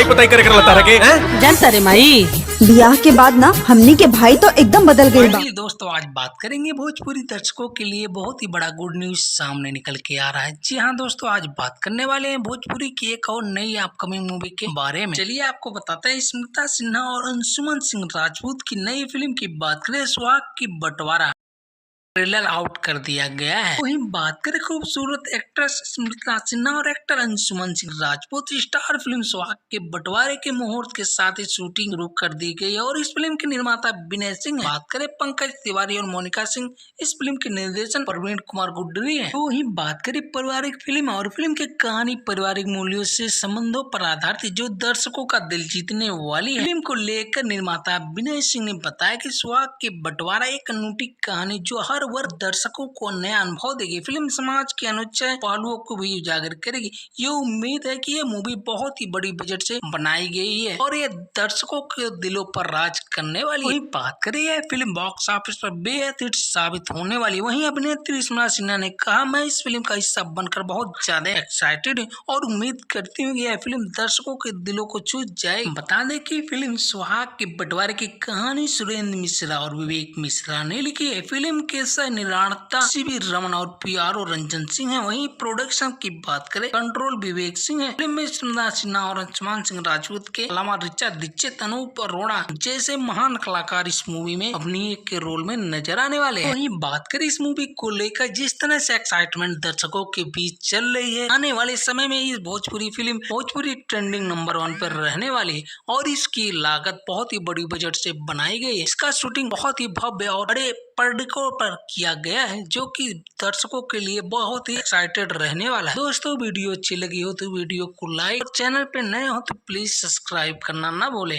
पुताई करे करता रखे जानता रे माई। ब्याह के बाद ना हमनी के भाई तो एकदम बदल गए बा। फाइनली दोस्तों आज बात करेंगे भोजपुरी दर्शकों के लिए बहुत ही बड़ा गुड न्यूज सामने निकल के आ रहा है। जी हाँ दोस्तों, आज बात करने वाले हैं भोजपुरी की एक और नई अपकमिंग मूवी के बारे में। चलिए आपको बताते हैं, स्मिता सिन्हा और अंशुमन सिंह राजपूत की नई फिल्म की बात करें, सुहाग की बंटवारा ट्रेलर आउट कर दिया गया है। वहीं बात करें खूबसूरत एक्ट्रेस स्मिता सिन्हा और actor Anshuman Singh Rajput, star film सुहाग के बंटवारे के मुहूर्त के साथ ही शूटिंग शुरू कर दी गई है और इस फिल्म के निर्माता विनय सिंह है। बात करें पंकज तिवारी और मोनिका सिंह, इस फिल्म के निर्देशन प्रवीण कुमार गुड्डरी है। तो वहीं बात करें पारिवारिक फिल्म और फिल्म की कहानी पारिवारिक मूल्यों से संबंधों पर आधारित जो दर्शकों का दिल जीतने वाली है। फिल्म को लेकर निर्माता विनय सिंह ने बताया कि सुहाग के बंटवारा एक अनूठी कहानी जो हर वर्ग दर्शकों को नया अनुभव देगी। फिल्म समाज के अनुच्छेद पहलुओं को भी उजागर करेगी। ये उम्मीद है कि ये मूवी बहुत ही बड़ी बजट से बनाई गई है और ये दर्शकों के दिलों पर राज करने वाली है। वहीं बात करें यह फिल्म बॉक्स ऑफिस पर बेहद हिट साबित होने वाली है। वहीं अभिनेत्री स्मिता सिन्हा ने कहा, मैं इस फिल्म का हिस्सा बनकर बहुत ज्यादा एक्साइटेड हूँ और उम्मीद करती हूँ कि यह फिल्म दर्शकों के दिलों को छू जाएगी। बता दें कि फिल्म सुहाग के बंटवारे की कहानी सुरेंद्र मिश्रा और विवेक मिश्रा ने लिखी है। फिल्म के सह निर्माता सीवी रमन और पीआरओ रंजन सिंह है। वहीं प्रोडक्शन की बात करें, कंट्रोल विवेक सिंह है। फिल्म में स्मिता सिन्हा और अंशुमन सिंह राजपूत के अलावा ऋचा दीक्षित, अनूप अरोड़ा जैसे महान कलाकार इस मूवी में अभिनय के रोल में नजर आने वाले हैं। वहीं बात करें इस मूवी को लेकर जिस तरह से एक्साइटमेंट दर्शकों के बीच चल रही है, आने वाले समय में इस Bhojpuri film Bhojpuri trending number 1 पर रहने वाली है और इसकी लागत बहुत ही बड़ी बजट से बनाई गई है। इसका शूटिंग बहुत ही भव्य और बड़े पर्दों पर किया गया है जो कि दर्शकों के लिए बहुत ही एक्साइटेड रहने वाला है। दोस्तों वीडियो अच्छी लगी हो तो वीडियो को लाइक और चैनल पे नए हो तो प्लीज सब्सक्राइब करना ना भूले।